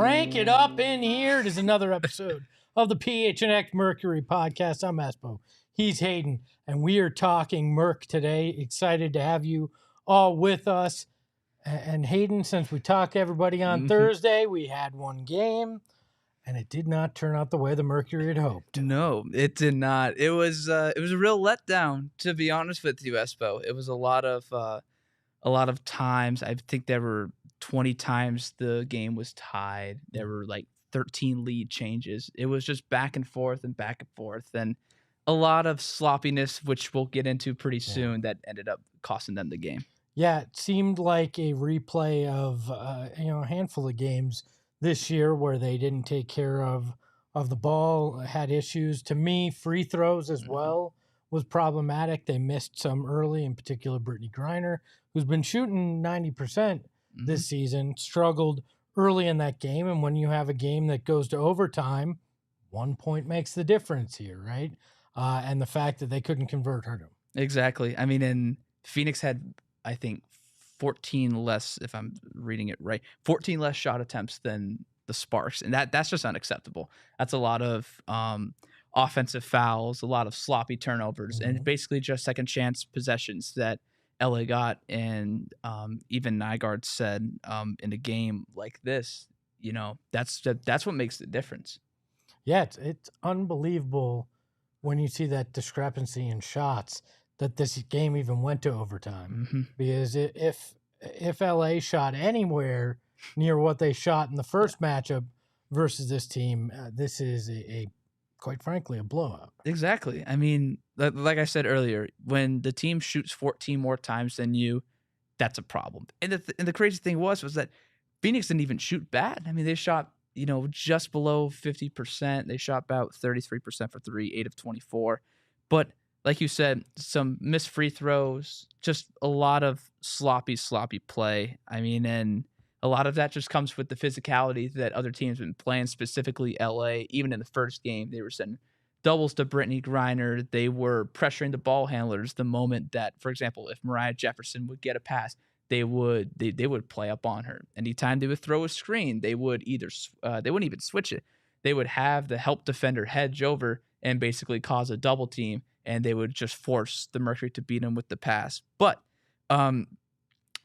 Crank it up in here. It is another episode of the PHNX Mercury podcast. I'm Espo. He's Hayden, and we are talking Merc today. Excited to have you all with us. And Hayden, since we talked to everybody on Thursday, we had one game, and it did not turn out the way the Mercury had hoped. No, it did not. It was a real letdown, to be honest with you, Espo. It was a lot of times. I think there were 20 times the game was tied. There were like 13 lead changes. It was just back and forth, and a lot of sloppiness, which we'll get into pretty soon, that ended up costing them the game. Yeah, it seemed like a replay of a handful of games this year where they didn't take care of the ball, had issues. To me, free throws as well was problematic. They missed some early, in particular Brittany Griner, who's been shooting 90% this season, struggled early in that game. And when you have a game that goes to overtime, 1 point makes the difference here, right? And the fact that they couldn't convert hurt them. Exactly. I mean, and Phoenix had, I think, 14 less, if I'm reading it right, 14 less shot attempts than the Sparks. And that's just unacceptable. That's a lot of offensive fouls, a lot of sloppy turnovers, and basically just second chance possessions that LA got. And even Nygaard said in a game like this, that's what makes the difference. Yeah, it's unbelievable when you see that discrepancy in shots that this game even went to overtime. Because if LA shot anywhere near what they shot in the first matchup versus this team, this is a quite frankly, a blowout. Exactly. I mean, like I said earlier, when the team shoots 14 more times than you, that's a problem. And the crazy thing was that Phoenix didn't even shoot bad. I mean, they shot, just below 50%. They shot about 33% for three, 8 of 24. But like you said, some missed free throws, just a lot of sloppy play. I mean, and a lot of that just comes with the physicality that other teams have been playing, specifically LA. Even in the first game, they were sending doubles to Brittany Griner. They were pressuring the ball handlers the moment that, for example, if Mariah Jefferson would get a pass, they would play up on her. Anytime they would throw a screen, they would they wouldn't even switch it. They would have the help defender hedge over and basically cause a double team, and they would just force the Mercury to beat them with the pass. But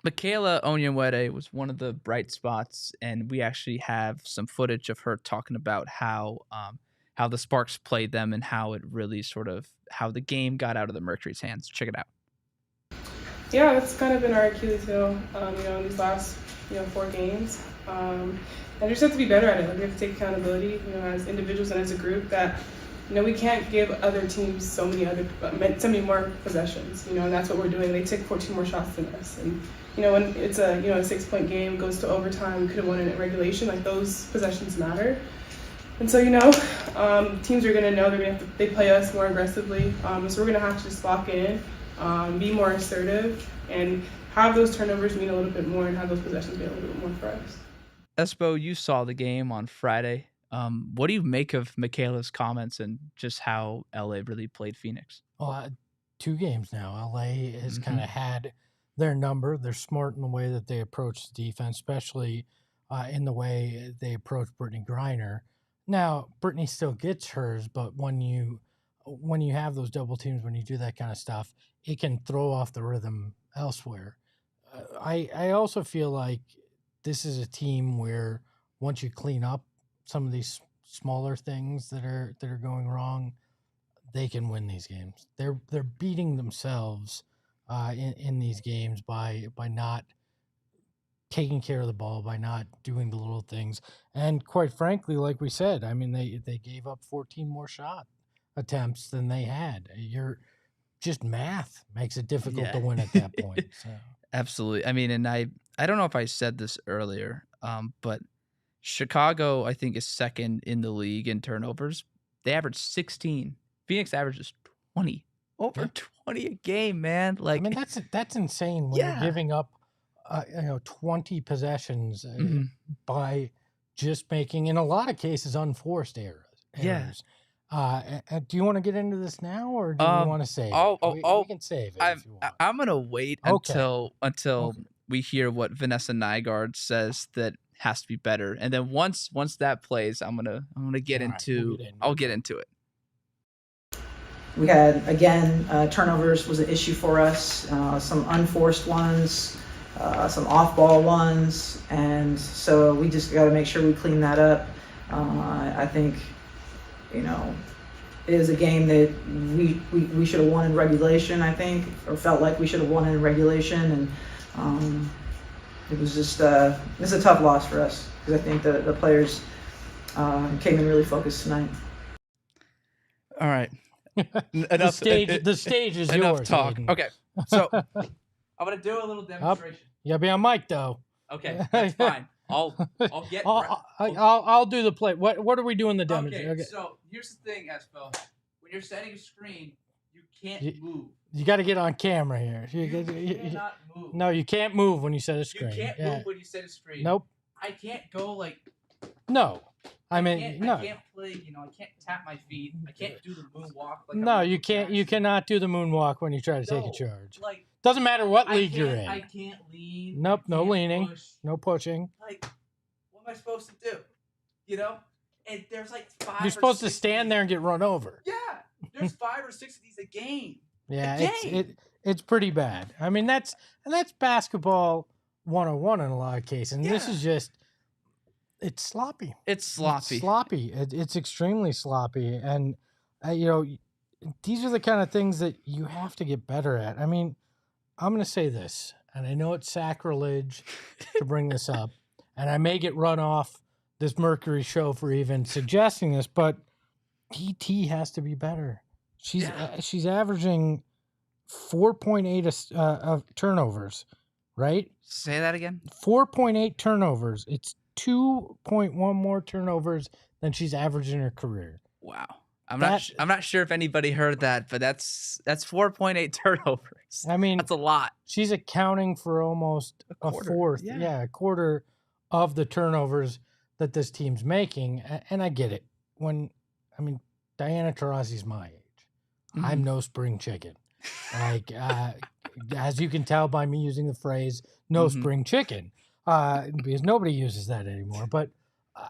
Michaela Onyenwere was one of the bright spots, and we actually have some footage of her talking about how the Sparks played them and how it really how the game got out of the Mercury's hands. Check it out. Yeah, that's kind of been our Achilles heel, in these last, 4 games. And we just have to be better at it. Like, we have to take accountability, as individuals and as a group that, we can't give other teams so many more possessions, and that's what we're doing. They took 14 more shots than us. And, when it's a 6-point game, goes to overtime, we could have won it in regulation, like those possessions matter. And so, teams are going to know they play us more aggressively. So we're going to have to just lock in, be more assertive, and have those turnovers mean a little bit more and have those possessions be a little bit more for us. Espo, you saw the game on Friday. What do you make of Michaela's comments and just how LA really played Phoenix? Well, 2 games now. LA has kind of had their number. They're smart in the way that they approach the defense, especially in the way they approach Brittany Griner. Now, Brittany still gets hers, but when you have those double teams, when you do that kind of stuff, it can throw off the rhythm elsewhere. I also feel like this is a team where once you clean up some of these smaller things that are going wrong, they can win these games. They're beating themselves in these games by not taking care of the ball, by not doing the little things. And quite frankly, like we said, I mean, they gave up 14 more shot attempts than they had. Just math makes it difficult to win at that point. So. Absolutely. I mean, and I don't know if I said this earlier, but Chicago, I think, is second in the league in turnovers. They average 16. Phoenix averages 20. Over 20 a game, man. Like, I mean, that's insane when you're giving up 20 possessions by just making, in a lot of cases, unforced errors. Do you want to get into this now, or do you want to save it? We can save it if you want. I'm going to wait until we hear what Vanessa Nygaard says that has to be better. And then once that plays, I'm gonna get All right, into I'll get into it. We had, again, turnovers was an issue for us, some unforced ones, some off-ball ones, and so we just got to make sure we clean that up. I think, you know, it is a game that we should have won in regulation, I think, or felt like we should have won in regulation, and it was just it's a tough loss for us because I think the players came in really focused tonight. All right. The stage is enough yours. talk. Hayden. Okay, so I'm gonna do a little demonstration. You gotta be on mic though. Okay, that's fine. I'll get. I'll do the play. What are we doing the demonstration? Okay, so here's the thing, Espo. When you're setting a screen, you can't move. You got to get on camera here. You cannot move. No, you can't move when you set a screen. You can't move when you set a screen. Nope. I can't go like. No. I can't play. You know, I can't tap my feet. I can't do the moonwalk. Like no, you can't. You cannot do the moonwalk when you try to take a charge. Like, doesn't matter what league you're in. I can't lean. Nope. No leaning. Push. No pushing. Like, what am I supposed to do? You know, and there's like 5. You're supposed to stand there and get run over. Yeah, there's 5 or 6 of these a game. Yeah, it's pretty bad. I mean, that's basketball 101 in a lot of cases. And this is just. It's sloppy. It's sloppy. It's sloppy. It's extremely sloppy. And, you know, these are the kind of things that you have to get better at. I mean, I'm going to say this, and I know it's sacrilege to bring this up, and I may get run off this Mercury show for even suggesting this, but TT has to be better. She's averaging 4.8 of turnovers, right? Say that again. 4.8 turnovers. It's 2.1 more turnovers than she's averaged in her career. Wow. I'm not sure if anybody heard that, but that's 4.8 turnovers. I mean, that's a lot. She's accounting for almost a fourth, a quarter of the turnovers that this team's making. And I get it. Diana Taurasi's my age. Mm-hmm. I'm no spring chicken. Like, as you can tell by me using the phrase "no spring chicken." Because nobody uses that anymore. But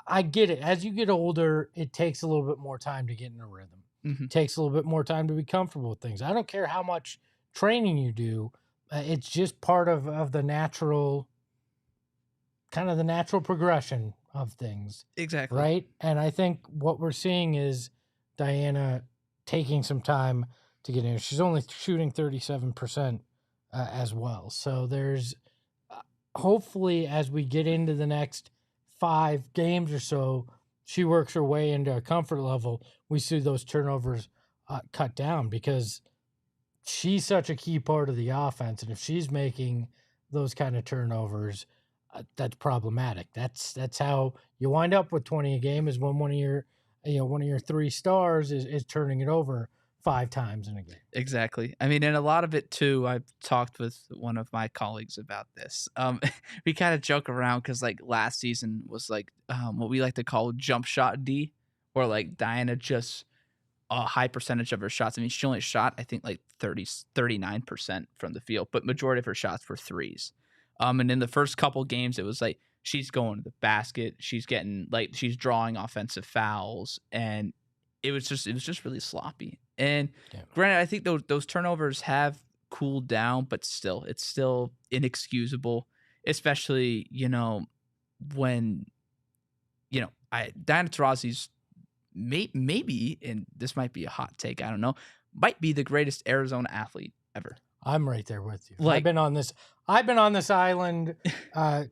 I get it. As you get older, it takes a little bit more time to get in a rhythm. It takes a little bit more time to be comfortable with things. I don't care how much training you do. It's just part of the natural, kind of the natural progression of things. Exactly. Right? And I think what we're seeing is Diana taking some time to get in. She's only shooting 37% as well. So there's... hopefully, as we get into the next 5 games or so, she works her way into a comfort level. We see those turnovers cut down because she's such a key part of the offense. And if she's making those kind of turnovers, that's problematic. That's how you wind up with 20 a game is when one of your 3 stars is turning it over 5 times in a game. Exactly. I mean, and a lot of it too, I've talked with one of my colleagues about this. We kind of joke around because like last season was like what we like to call jump shot D, where like Diana just a high percentage of her shots. I mean, she only shot, I think, like 39% from the field, but majority of her shots were threes. And in the first couple games, it was like she's going to the basket, she's drawing offensive fouls, and it was just really sloppy. And granted, I think those turnovers have cooled down, but still, it's still inexcusable, especially, when, Diana Taurasi's maybe, and this might be a hot take, I don't know, might be the greatest Arizona athlete ever. I'm right there with you. I've been on this island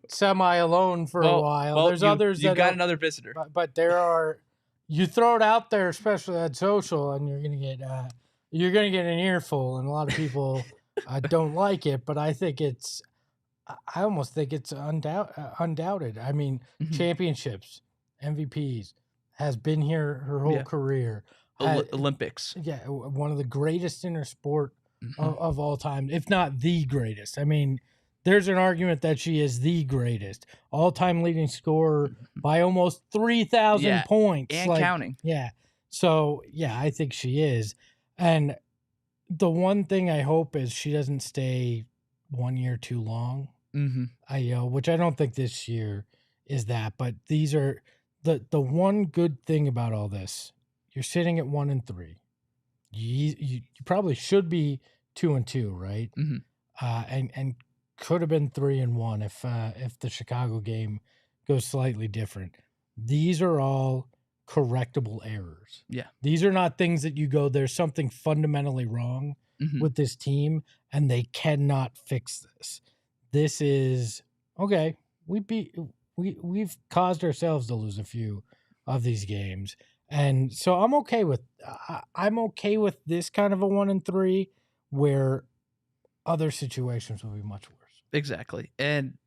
semi alone for a while. Well, there's others. You've got another visitor, but there are. You throw it out there, especially on social, and you're gonna get an earful, and a lot of people don't like it. But I almost think it's undoubted. I mean, championships, MVPs, has been here her whole career. Olympics, one of the greatest in her sport of all time, if not the greatest. I mean, there's an argument that she is the greatest all-time leading scorer by almost 3,000 points. And counting. Yeah. So, I think she is. And the one thing I hope is she doesn't stay 1 year too long. Which I don't think this year is that. But these are the one good thing about all this. You're sitting at 1-3. You probably should be 2-2, right? Mm-hmm. And could have been 3-1 if the Chicago game goes slightly different. These are all correctable errors. Yeah. These are not things that you go, there's something fundamentally wrong with this team and they cannot fix this. This is okay. We've caused ourselves to lose a few of these games. And so I'm okay with this kind of a 1-3 where other situations will be much worse. Exactly. And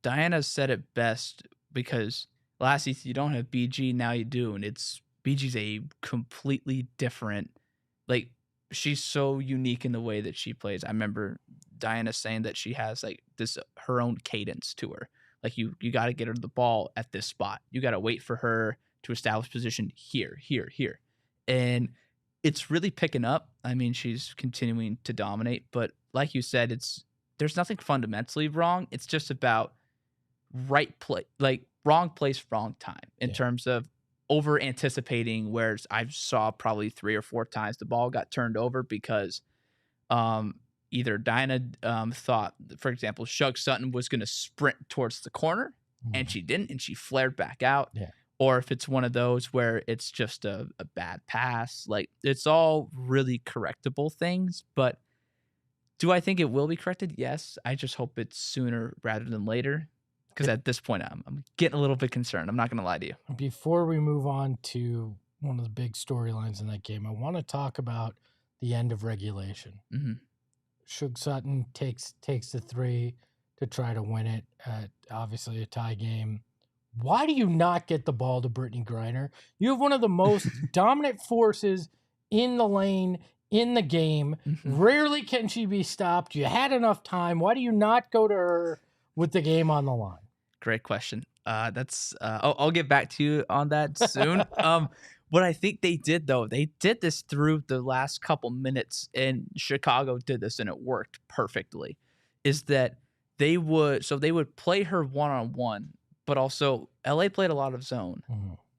Diana said it best, because last season you don't have BG, now you do, and BG's a completely different, like, she's so unique in the way that she plays. I remember Diana saying that she has like this her own cadence to her. Like you got to get her the ball at this spot. You got to wait for her to establish position here. And it's really picking up. I mean, she's continuing to dominate, but like you said, there's nothing fundamentally wrong. It's just about wrong place, wrong time in terms of over anticipating, where I saw probably 3 or 4 times the ball got turned over because either Diana thought, for example, Shug Sutton was going to sprint towards the corner and she didn't, and she flared back out. Yeah. Or if it's one of those where it's just a bad pass. Like, it's all really correctable things, but do I think it will be corrected? Yes. I just hope it's sooner rather than later, because at this point I'm getting a little bit concerned. I'm not going to lie to you. Before we move on to one of the big storylines in that game, I want to talk about the end of regulation. Shug Sutton takes the 3 to try to win it. Obviously a tie game. Why do you not get the ball to Brittany Griner? You have one of the most dominant forces in the lane, in the game. Rarely can she be stopped. You had enough time. Why do you not go to her with the game on the line? Great question. I'll get back to you on that soon. What I think they did, though, they did this through the last couple minutes, and Chicago did this and it worked perfectly, is that they would play her one-on-one, but also LA played a lot of zone,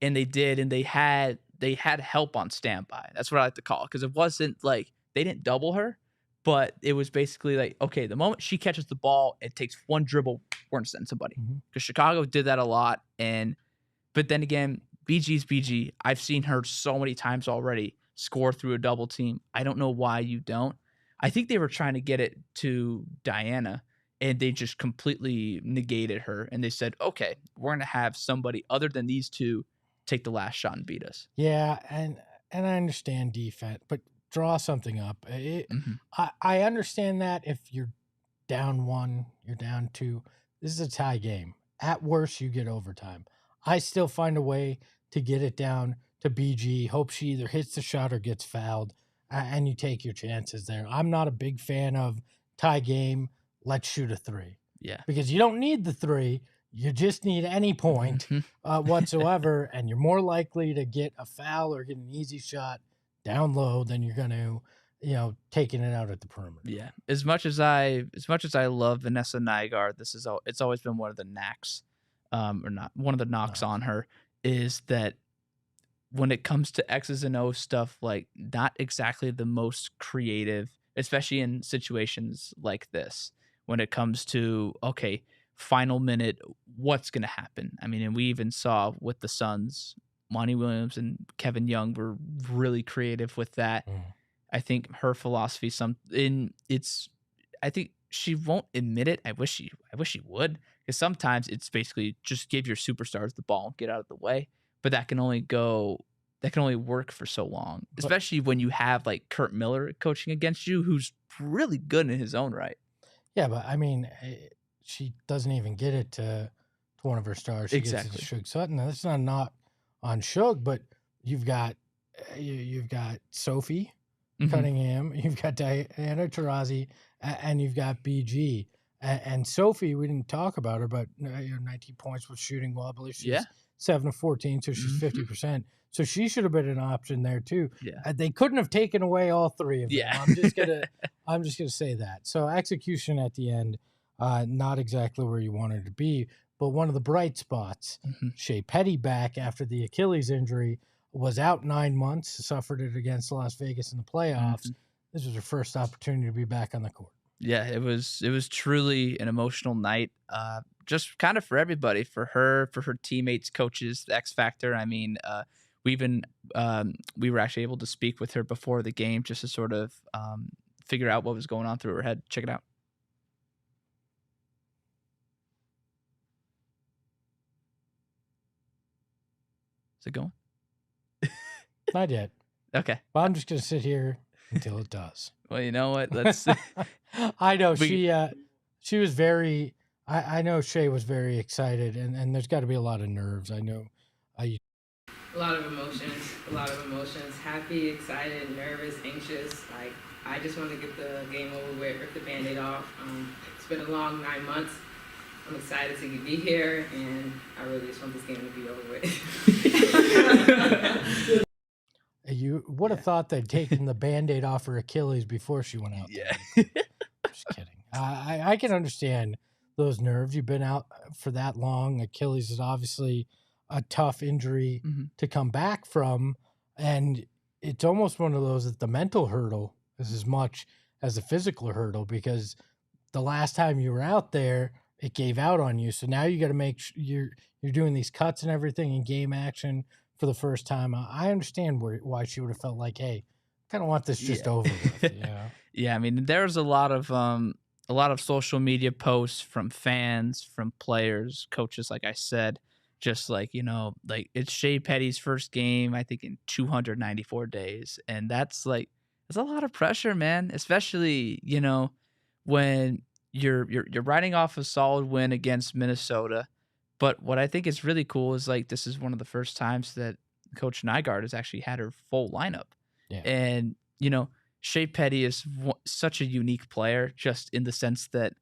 and they had help on standby. That's what I like to call it, because it wasn't like they didn't double her, but it was basically like, okay, the moment she catches the ball, it takes one dribble, we're going to send somebody. Because Chicago did that a lot, but then again, BG's BG. I've seen her so many times already score through a double team. I don't know why you don't. I think they were trying to get it to Diana, and they just completely negated her, and they said, okay, we're going to have somebody other than these two take the last shot and beat us. Yeah, and I understand defense, but draw something up. I understand that if you're down 1, you're down 2. This is a tie game. At worst, you get overtime. I still find a way to get it down to BG. Hope she either hits the shot or gets fouled, and you take your chances there. I'm not a big fan of tie game, let's shoot a 3. Yeah. Because you don't need the 3. You just need any point whatsoever, and you're more likely to get a foul or get an easy shot down low than you're going to, taking it out at the perimeter. Yeah. As much as I love Vanessa Nygaard, it's always been one of the knacks. Or not one of the knocks on her, is that when it comes to X's and O's stuff, like, not exactly the most creative, especially in situations like this, when it comes to, okay, final minute, what's going to happen? I mean, and we even saw with the Suns, Monty Williams and Kevin Young were really creative with that. I think her philosophy, I think she won't admit it. I wish she would. Because sometimes it's basically just give your superstars the ball and get out of the way. But that can only work for so long, especially when you have like Kurt Miller coaching against you, who's really good in his own right. Yeah, but I mean, she doesn't even get it to one of her stars. She gets it to Shug Sutton. Now, that's not a knock on Shug, but you've got Sophie Cunningham, you've got Diana Taurasi, and you've got BG. And Sophie, we didn't talk about her, but 19 points with shooting well. I believe she's 7 of 14, so she's 50%. So she should have been an option there too. Yeah. They couldn't have taken away all 3 of them. Yeah. I'm just gonna say that. So execution at the end, not exactly where you wanted to be, But one of the bright spots, Shey Peddy back after the Achilles injury, was out 9 months, suffered it against Las Vegas in the playoffs. This was her first opportunity to be back on the court. Yeah, it was truly an emotional night, just kind of for everybody, for her teammates, coaches, the X Factor. I mean, we were actually able to speak with her before the game just to sort of figure out what was going on through her head. Check it out. Is it going? Not yet. Okay. Well, I'm just going to sit here until it does. Well, you know what? Let's. I know she was very. I know Shey was very excited, and there's got to be a lot of nerves. I know. A lot of emotions. Happy, excited, nervous, anxious. Like, I just want to get the game over with, rip the Band-Aid off. It's been a long 9 months. I'm excited to be here, and I really just want this game to be over with. You would have thought they'd taken the Band-Aid off her Achilles before she went out. Yeah. Just kidding. I can understand those nerves. You've been out for that long. Achilles is obviously a tough injury to come back from, and it's almost one of those that the mental hurdle is as much as the physical hurdle, because the last time you were out there, it gave out on you. So now you got to make sure you're doing these cuts and everything in game action for the first time. I understand why she would have felt like, hey, kind of want this just over with. Yeah, I mean, there's a lot of social media posts from fans, from players, coaches, like I said, just like, like it's Shey Peddy's first game, I think, in 294 days. And that's a lot of pressure, man, especially, when you're riding off a solid win against Minnesota. But what I think is really cool is, like, this is one of the first times that Coach Nygaard has actually had her full lineup. Yeah. And, Shey Peddy is such a unique player, just in the sense that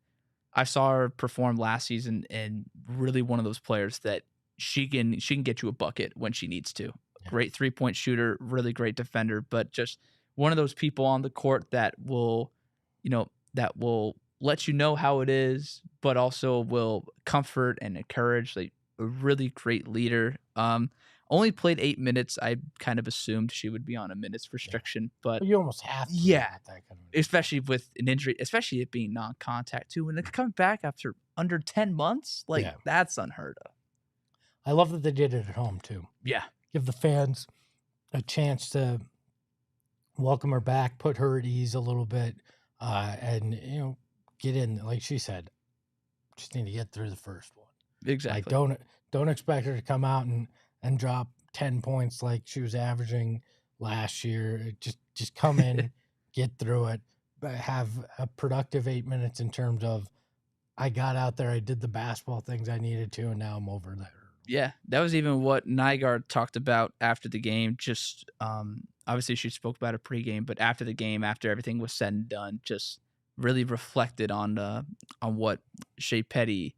I saw her perform last season, and really one of those players that she can get you a bucket when she needs to. Yeah. Great 3-point shooter, really great defender, but just one of those people on the court that will let you know how it is, but also will comfort and encourage, like a really great leader. Only played 8 minutes. I kind of assumed she would be on a minutes restriction, but you almost have to. Yeah, especially with an injury, especially it being non-contact too. When it comes back after under 10 months, that's unheard of. I love that they did it at home too. Yeah. Give the fans a chance to welcome her back, put her at ease a little bit, and get in. Like she said, just need to get through the first one. Exactly. Like don't expect her to come out and drop 10 points like she was averaging last year. Just come in, get through it, but have a productive 8 minutes in terms of, I got out there, I did the basketball things I needed to, and now I'm over there. Yeah, that was even what Nygaard talked about after the game. Just obviously she spoke about it pregame, but after the game, after everything was said and done, just really reflected on what Shey Peddy's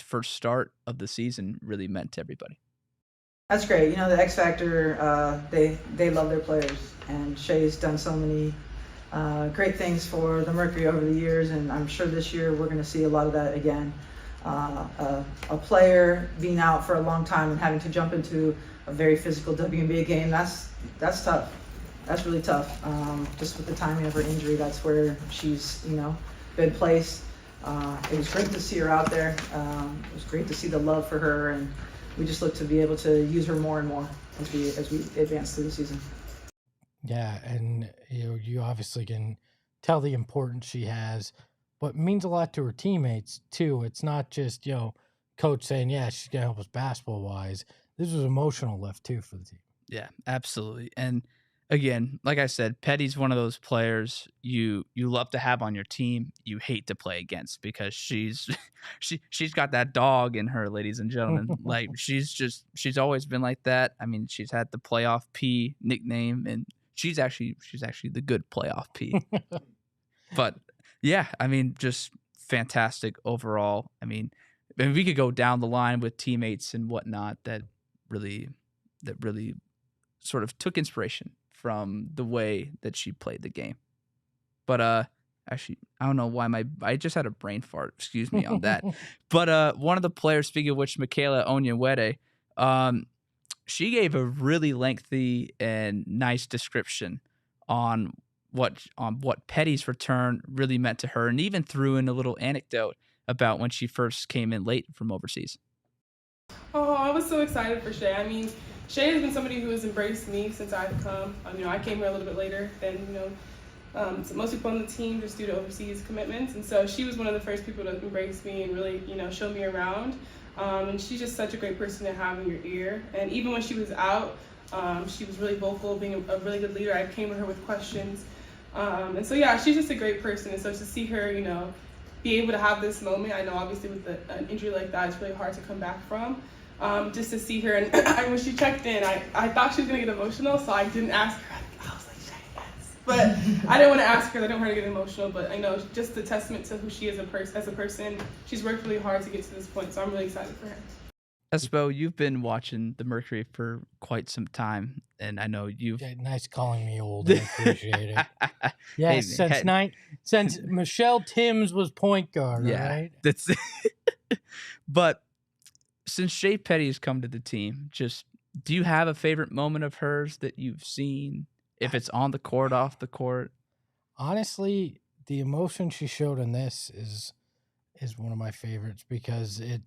first start of the season really meant to everybody. That's great. The X Factor, they love their players, and Shey's done so many great things for the Mercury over the years, and I'm sure this year we're going to see a lot of that again. A player being out for a long time and having to jump into a very physical WNBA game, that's tough. That's really tough. Just with the timing of her injury, that's where she's been placed. It was great to see her out there. It was great to see the love for her, and we just look to be able to use her more and more as we advance through the season. Yeah, and you obviously can tell the importance she has, but it means a lot to her teammates too. It's not just coach saying, yeah, she's gonna help us basketball wise. This was emotional lift too for the team. Yeah, absolutely. And again, like I said, Peddy's one of those players you love to have on your team, you hate to play against, because she's got that dog in her, ladies and gentlemen. Like she's always been like that. I mean, she's had the playoff P nickname, and she's actually the good playoff P. But yeah, I mean, just fantastic overall. I mean, we could go down the line with teammates and whatnot that really sort of took inspiration from the way that she played the game. But Actually, I don't know why I just had a brain fart. Excuse me on that. But one of the players, speaking of which, Michaela Onyenwere, she gave a really lengthy and nice description on what Peddy's return really meant to her, and even threw in a little anecdote about when she first came in late from overseas. Oh, I was so excited for Shey. I mean, Shey has been somebody who has embraced me since I've come. I came here a little bit later than so most people on the team just due to overseas commitments, and so she was one of the first people to embrace me and really show me around. And she's just such a great person to have in your ear. And even when she was out, she was really vocal, being a really good leader. I came to her with questions, and so yeah, she's just a great person. And so to see her, be able to have this moment, I know obviously with an injury like that, it's really hard to come back from. Just to see her, and when she checked in, I thought she was gonna get emotional, so I didn't ask her. I was like, yes, but I didn't want to ask her. I didn't want her to get emotional, but I know just the testament to who she is as a person. She's worked really hard to get to this point, so I'm really excited for her. Espo, you've been watching the Mercury for quite some time, and I know you've. Yeah, nice calling me old. I appreciate it. Yes, Hey, since Michelle Timms was point guard. Yeah, right? That's. But since Shey Peddy has come to the team, do you have a favorite moment of hers that you've seen? If it's on the court, off the court? Honestly, the emotion she showed in this is one of my favorites because it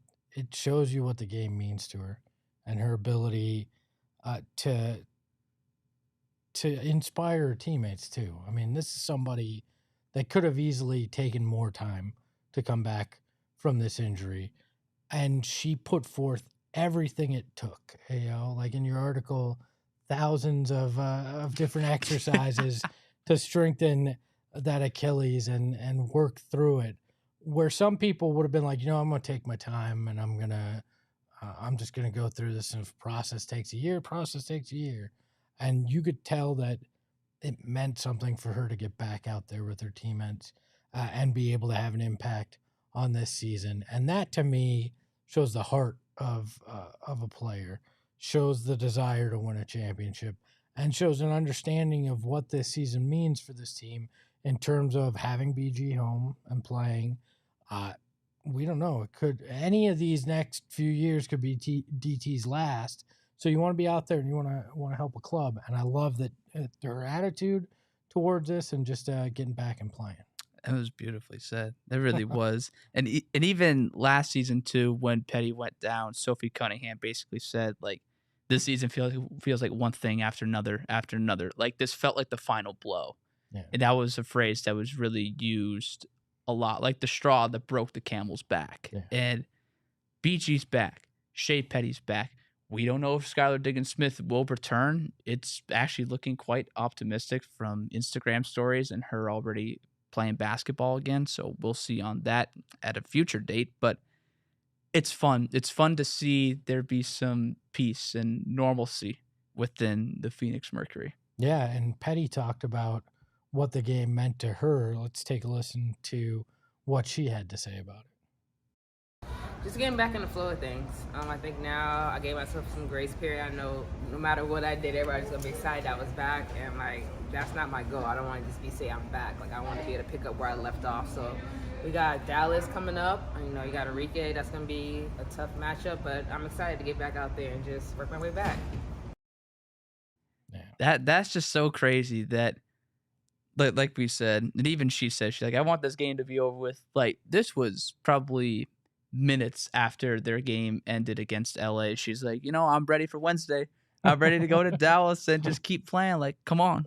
shows you what the game means to her and her ability to inspire her teammates too. I mean, this is somebody that could have easily taken more time to come back from this injury, and she put forth everything it took. Like in your article, thousands of different exercises to strengthen that Achilles and work through it. Where some people would have been like, I'm going to take my time and I'm just going to go through this. And if process takes a year. And you could tell that it meant something for her to get back out there with her teammates and be able to have an impact on this season. And that to me shows the heart of a player, shows the desire to win a championship, and shows an understanding of what this season means for this team in terms of having BG home and playing. We don't know. It could, any of these next few years could be DT's last. So you want to be out there and you want to help a club. And I love that her attitude towards this and just getting back and playing. That was beautifully said. It really was. And even last season too, when Peddy went down, Sophie Cunningham basically said, like, this season feels like one thing after another after another. Like, this felt like the final blow. Yeah. And that was a phrase that was really used a lot, like the straw that broke the camel's back. Yeah. And BG's back. Shey Peddy's back. We don't know if Skylar Diggins-Smith will return. It's actually looking quite optimistic from Instagram stories and her already playing basketball again. So we'll see on that at a future date. But it's fun. It's fun to see there be some peace and normalcy within the Phoenix Mercury. Yeah, and Peddy talked about what the game meant to her. Let's take a listen to what she had to say about it. Just getting back in the flow of things. I think now I gave myself some grace period. I know no matter what I did, everybody's gonna be excited I was back, and like that's not my goal. I don't want to just say I'm back. Like I want to be able to pick up where I left off. So we got Dallas coming up. You got Enrique. That's gonna be a tough matchup, but I'm excited to get back out there and just work my way back. Yeah. That's just so crazy that, like we said, and even she said, she's like, I want this game to be over with. Like, this was probably minutes after their game ended against LA. She's like, I'm ready for Wednesday. I'm ready to go to Dallas and just keep playing. Like, come on.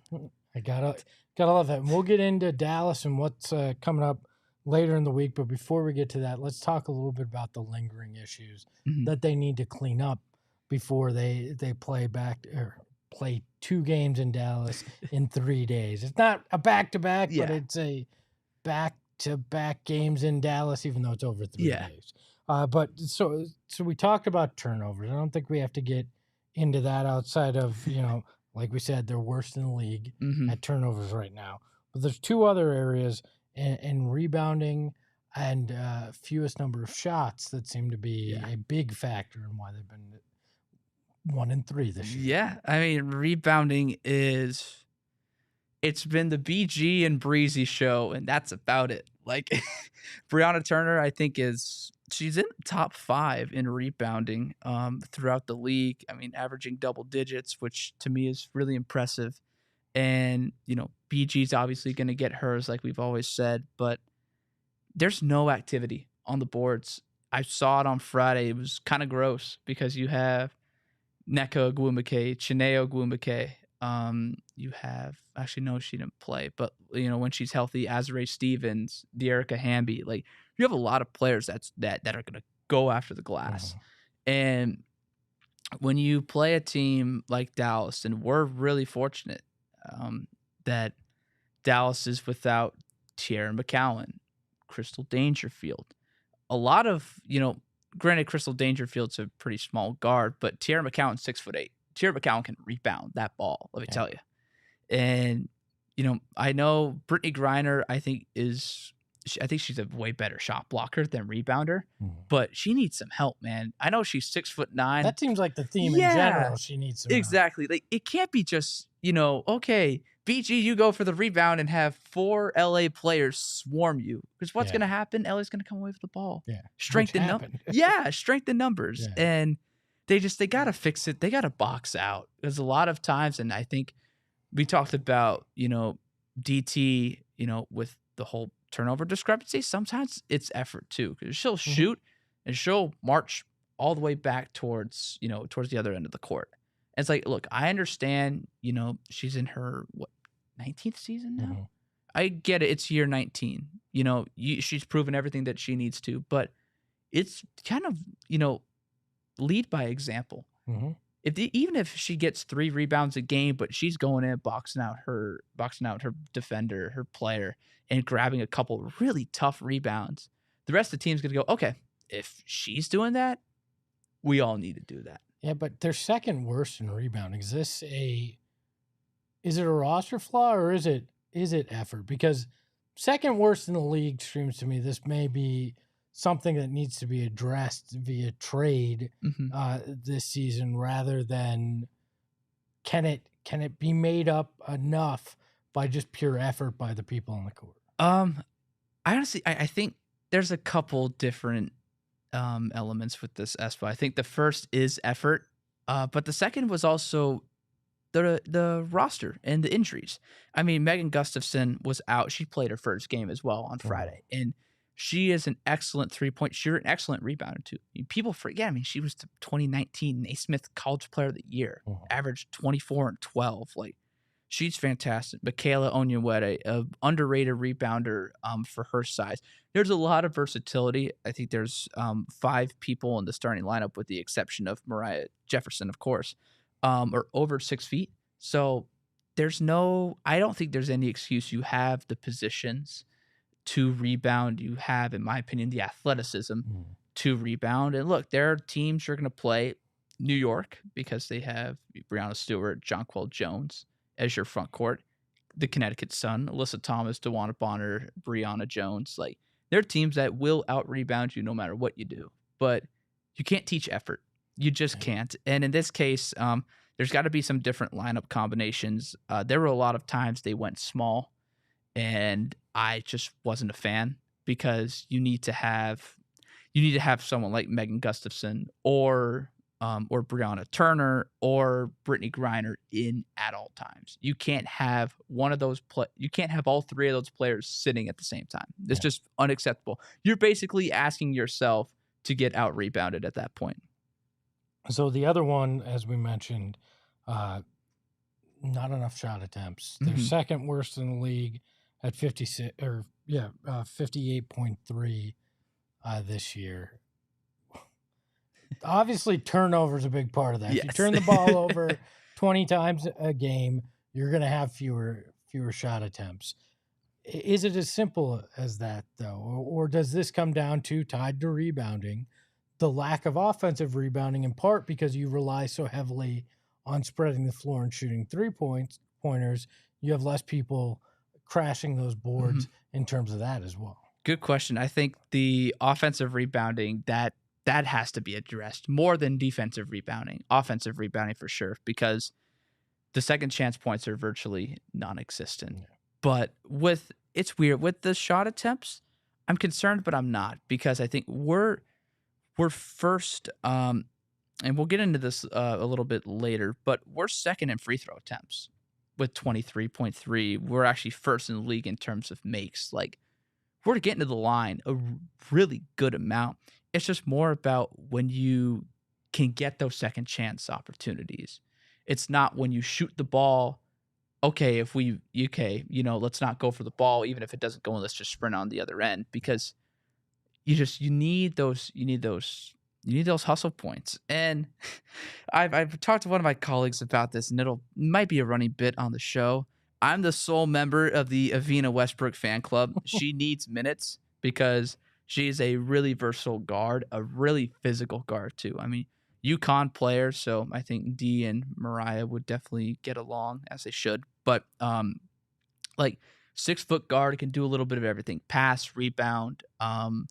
I gotta love that. And we'll get into Dallas and what's coming up later in the week. But before we get to that, let's talk a little bit about the lingering issues that they need to clean up before they play play 2 games in Dallas in 3 days. It's not a back-to-back, but it's a back-to-back games in Dallas, even though it's over 3 days. But so we talked about turnovers. I don't think we have to get into that outside of, like we said, they're worst in the league at turnovers right now. But there's 2 other areas in rebounding and fewest number of shots that seem to be a big factor in why they've been 1 and 3 this year. Yeah, I mean, rebounding is it's been the BG and Breezy show, and that's about it. Like Brianna Turner, I think she's in top 5 in rebounding throughout the league. I mean, averaging double digits, which to me is really impressive. And, BG's obviously going to get hers, like we've always said, but there's no activity on the boards. I saw it on Friday. It was kind of gross because you have Nneka Ogwumike, Chineo Ogwumike. You have, actually, no, she didn't play, but, when she's healthy, Azrae Stevens, De'Erica Hamby. Like, you have a lot of players that are going to go after the glass. And when you play a team like Dallas, and we're really fortunate that Dallas is without Tierra McCowan, Crystal Dangerfield. A lot of, granted, Crystal Dangerfield's a pretty small guard, but Tierra McCowan's 6'8". Tierra McCowan can rebound that ball, let me tell you. And, I know Brittany Griner, I think she's a way better shot blocker than rebounder, but she needs some help, man. I know she's 6'9". That seems like the theme in general. She needs some exactly. Like, it can't be just, okay, BG, you go for the rebound and have 4 LA players swarm you. Because what's going to happen? LA's going to come away with the ball. Yeah. Strengthen numbers. Yeah. And they got to fix it. They got to box out. There's a lot of times, and I think we talked about, DT, with the whole turnover discrepancy. Sometimes it's effort too, because she'll shoot and she'll march all the way back towards the other end of the court. And it's like, look, I understand, she's in her 19th season now. I get it. It's year 19. She's proven everything that she needs to, but it's kind of, lead by example. Even if she gets 3 rebounds a game, but she's going in, boxing out her defender, her player, and grabbing a couple really tough rebounds, the rest of the team's going to go, okay, if she's doing that, we all need to do that. Yeah, but they're second worst in rebounding. Is it a roster flaw, or is it effort? Because second worst in the league seems to me this may be something that needs to be addressed via trade this season, rather than can it be made up enough by just pure effort by the people on the court? I think there's a couple different elements with this, Espo. I think the first is effort, but the second was also the roster and the injuries. I mean, Megan Gustafson was out. She played her first game as well on Friday, and she is an excellent 3-point shooter, an excellent rebounder too. People forget. I mean, she was the 2019 Naismith College Player of the Year, averaged 24 and 12. Like, she's fantastic. Michaela Onyenwere, an underrated rebounder for her size. There's a lot of versatility. I think there's 5 people in the starting lineup, with the exception of Mariah Jefferson, of course, are over 6 feet. So I don't think there's any excuse. You have the positions to rebound. You have, in my opinion, the athleticism to rebound. And look, there are teams you're going to play. New York, because they have Breanna Stewart, Jonquel Jones as your front court. The Connecticut Sun, Alyssa Thomas, DeWanna Bonner, Brianna Jones. Like, there are teams that will out-rebound you no matter what you do. But you can't teach effort. You just can't. And in this case, there's got to be some different lineup combinations. There were a lot of times they went small, and I just wasn't a fan, because you need to have someone like Megan Gustafson or Brianna Turner or Brittany Griner in at all times. You can't have one of those you can't have all 3 of those players sitting at the same time. It's just unacceptable. You're basically asking yourself to get out rebounded at that point. So the other one, as we mentioned, not enough shot attempts. They're second worst in the league at 58.3 this year. Obviously, turnover is a big part of that. If you turn the ball over 20 times a game, you're going to have fewer shot attempts. Is it as simple as that, though? Or does this come down to, tied to rebounding, the lack of offensive rebounding, in part because you rely so heavily on spreading the floor and shooting 3-pointers? You have less people crashing those boards in terms of that as well. Good question. I think the offensive rebounding, that has to be addressed more than defensive rebounding. Offensive rebounding for sure, because the second chance points are virtually non-existent. Yeah. But it's weird with the shot attempts. I'm concerned, but I'm not, because I think we're first. And we'll get into this a little bit later, but we're second in free throw attempts with 23.3. We're actually first in the league in terms of makes. Like, we're getting to the line a really good amount. It's just more about when you can get those second chance opportunities. It's not when you shoot the ball. Okay, let's not go for the ball, even if it doesn't go, and let's just sprint on the other end, because you need those hustle points. And I've talked to one of my colleagues about this, and might be a running bit on the show. I'm the sole member of the Avina Westbrook fan club. She needs minutes because she's a really versatile guard, a really physical guard too. I mean, UConn player, so I think Dee and Mariah would definitely get along, as they should. But 6-foot guard, can do a little bit of everything: pass, rebound. I'm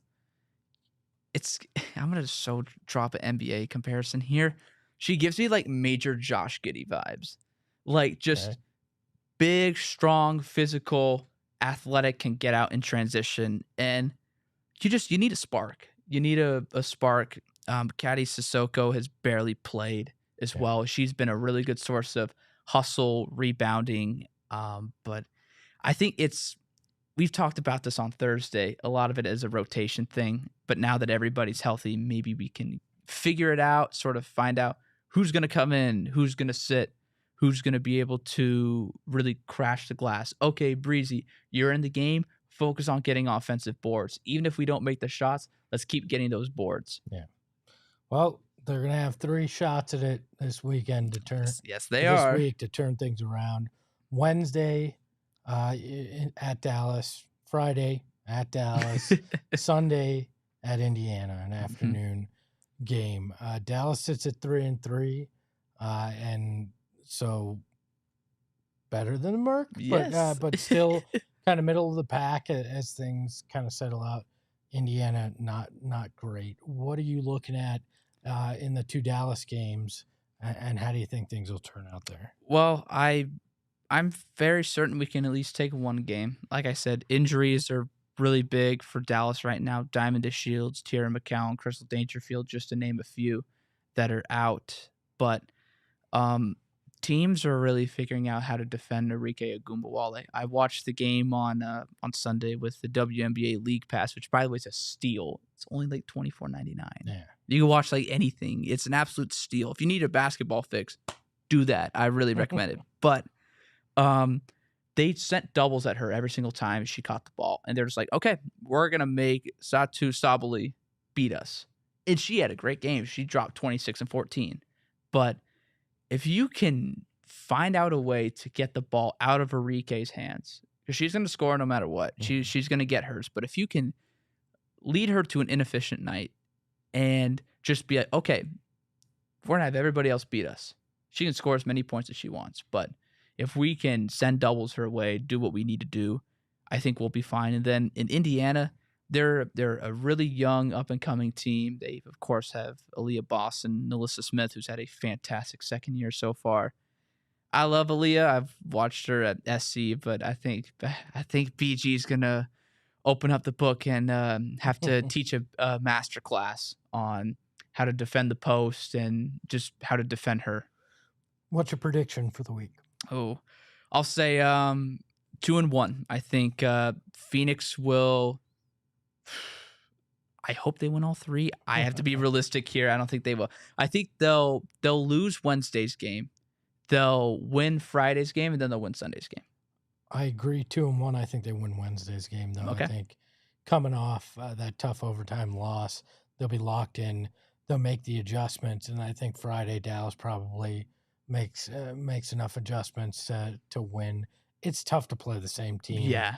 gonna drop an NBA comparison here. She gives me like major Josh Giddey vibes, like just Okay. big, strong, physical, athletic, can get out in transition, and you need a spark. You need a spark. Kati Sissoko has barely played as well. She's been a really good source of hustle, rebounding. But I think we've talked about this on Thursday. A lot of it is a rotation thing, but now that everybody's healthy, maybe we can figure it out, sort of find out who's going to come in, who's going to sit, who's going to be able to really crash the glass. Okay, Breezy, you're in the game. Focus on getting offensive boards. Even if we don't make the shots, let's keep getting those boards. Yeah. Well, they're going to have 3 shots at it this weekend to turn. Yes, they this are. week to turn things around. Wednesday at Dallas, Friday at Dallas, Sunday at Indiana, an afternoon game. Dallas sits at 3-3, and so better than the Merc, Yes. but still kind of middle of the pack as things kind of settle out. Indiana, not great. What are you looking at in the 2 Dallas games, and how do you think things will turn out there? Well, I'm very certain we can at least take one game. Like I said, injuries are really big for Dallas right now. Diamond Shields, Tierra McCown, Crystal Dangerfield, just to name a few that are out. But teams are really figuring out how to defend Arike Ogunbowale. I watched the game on Sunday with the WNBA League Pass, which, by the way, is a steal. It's only like $24.99. Yeah. You can watch like anything. It's an absolute steal. If you need a basketball fix, do that. I really recommend it. But they sent doubles at her every single time she caught the ball, and they're just like, okay, we're gonna make Satu Sabali beat us. And she had a great game. She dropped 26 and 14. But if you can find out a way to get the ball out of Arike's hands, because she's going to score no matter what. She's going to get hers. But if you can lead her to an inefficient night and just be like, okay, we're going to have everybody else beat us. She can score as many points as she wants. But if we can send doubles her way, do what we need to do, I think we'll be fine. And then in Indiana, they're a really young, up-and-coming team. They, of course, have Aaliyah Boss and Nalissa Smith, who's had a fantastic second year so far. I love Aaliyah. I've watched her at SC, but I think BG is going to open up the book and have to teach a master class on how to defend the post and just how to defend her. What's your prediction for the week? Oh, I'll say 2-1. I think Phoenix will... I hope they win all 3. I have to be realistic here. I don't think they will. I think they'll lose Wednesday's game. They'll win Friday's game, and then they'll win Sunday's game. I agree. 2-1. I think they win Wednesday's game, though. Okay. I think coming off that tough overtime loss, they'll be locked in. They'll make the adjustments, and I think Friday Dallas probably makes enough adjustments to win. It's tough to play the same team. Yeah.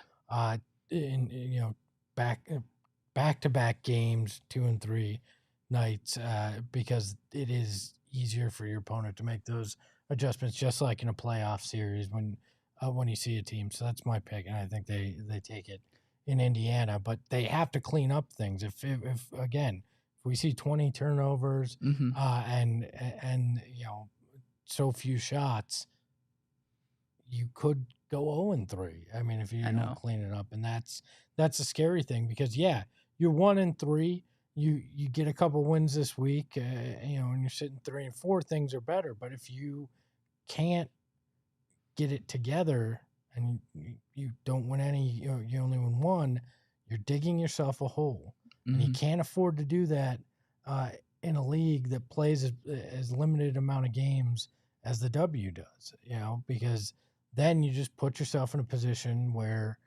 Back-to-back games, 2 and 3 nights, because it is easier for your opponent to make those adjustments, just like in a playoff series when you see a team. So that's my pick, and I think they take it in Indiana. But they have to clean up things. If we see 20 turnovers and so few shots, you could go 0-3. I mean, if you I don't know. clean it up, and that's a scary thing because yeah, you're 1-3. You get a couple wins this week, and you're sitting 3-4. Things are better, but if you can't get it together and you don't win any, you only win one, you're digging yourself a hole, and you can't afford to do that in a league that plays as limited amount of games as the W does, because then you just put yourself in a position where,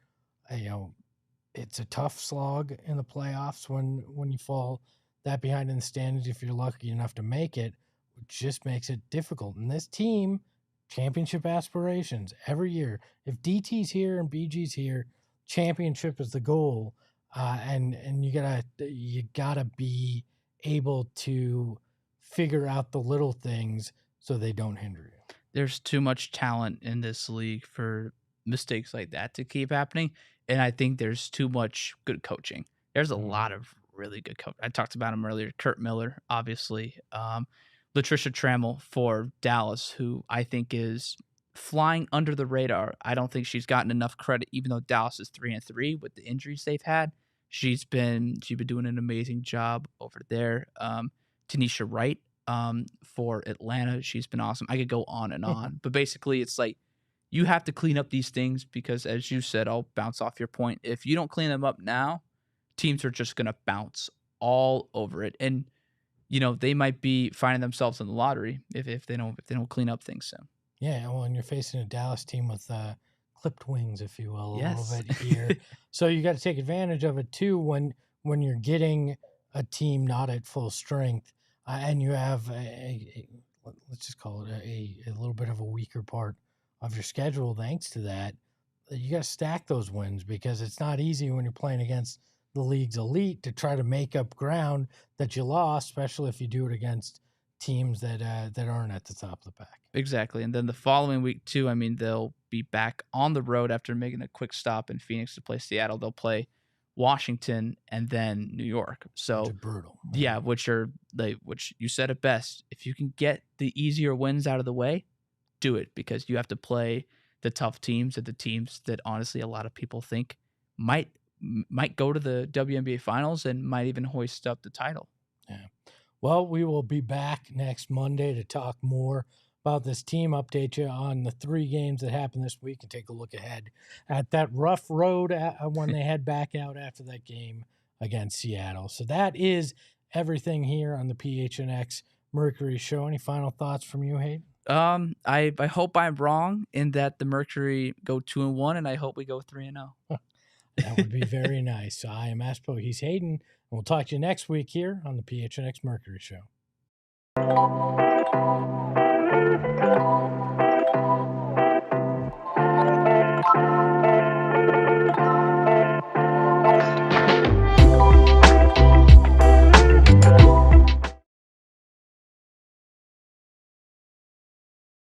it's a tough slog in the playoffs when you fall that behind in the standings. If you're lucky enough to make it, which just makes it difficult. And this team, championship aspirations every year. If DT's here and BG's here, championship is the goal, and you gotta be able to figure out the little things so they don't hinder you. There's too much talent in this league for mistakes like that to keep happening, and I think there's too much good coaching. There's a lot of really good coach. I talked about him earlier. Kurt Miller, obviously. Latricia Trammell for Dallas, who I think is flying under the radar. I don't think she's gotten enough credit, even though Dallas is 3-3 with the injuries they've had. She's been doing an amazing job over there. Tanisha Wright for Atlanta, she's been awesome. I could go on and on, but basically, it's like you have to clean up these things because, as you said, I'll bounce off your point. If you don't clean them up now, teams are just gonna bounce all over it, and they might be finding themselves in the lottery if they don't clean up things soon. Yeah, well, and you're facing a Dallas team with clipped wings, if you will, a Yes. little bit here. So you got to take advantage of it too when you're getting a team not at full strength, and you have let's just call it a little bit of a weaker part of your schedule. Thanks to that, you got to stack those wins because it's not easy when you're playing against the league's elite to try to make up ground that you lost, especially if you do it against teams that aren't at the top of the pack. Exactly. And then the following week too, I mean, they'll be back on the road after making a quick stop in Phoenix to play Seattle. They'll play Washington and then New York. So Which is brutal. yeah, which you said it best. If you can get the easier wins out of the way, do it, because you have to play the tough teams and the teams that honestly a lot of people think might go to the WNBA finals and might even hoist up the title. Yeah. Well, we will be back next Monday to talk more about this team, update you on the 3 games that happened this week, and take a look ahead at that rough road when they head back out after that game against Seattle. So that is everything here on the PHNX Mercury Show. Any final thoughts from you, Hayden? I hope I'm wrong in that the Mercury go 2-1, and I hope we go 3-0. That would be very nice. So I am Espo. He's Hayden. And we'll talk to you next week here on the PHNX Mercury Show.